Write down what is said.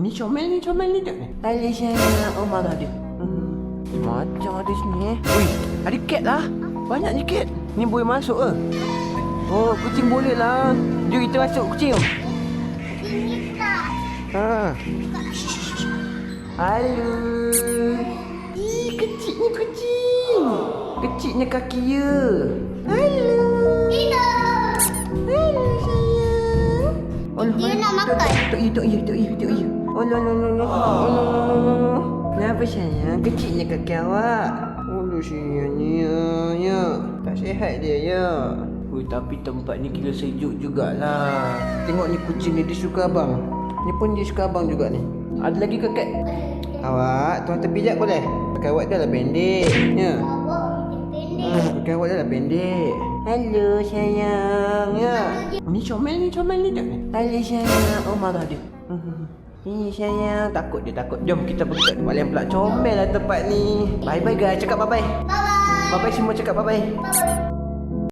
Ni comel ni tak ni? Alis sayang, oh marah dia. Macam ada sini Ui, ada cat lah. Banyak je cat. Ni boleh masuk ke? Oh, kucing boleh lah. Jom kita masuk kucing. Ha. Halo. Ih, kecilnya kucing. Kecilnya kaki ya. Halo. Halo sayang. Dia nak makan. Tok iya. Oh, no. Kenapa sayang? Kecilnya kaki awak. Oh, sayangnya. Ya. Tak sihat dia ya. Ui, tapi tempat ni gila sejuk jugalah. Tengok ni kucing ni, dia suka abang. Ni pun dia suka abang juga ni. Ada lagi ke kat? Awak, tuan terpijak boleh? Pakai awak dah lah pendek. Ya. Pakai awak dah lah pendek. Halo sayang. Ya. Ni comel ni tak ni? Halo sayang. Oh marah dia. Ni sayang. Takut. Jom kita pergi kat tempat lain pula. Comel lah tempat ni. Bye guys. Cakap bye-bye. Bye-bye semua, cakap bye-bye.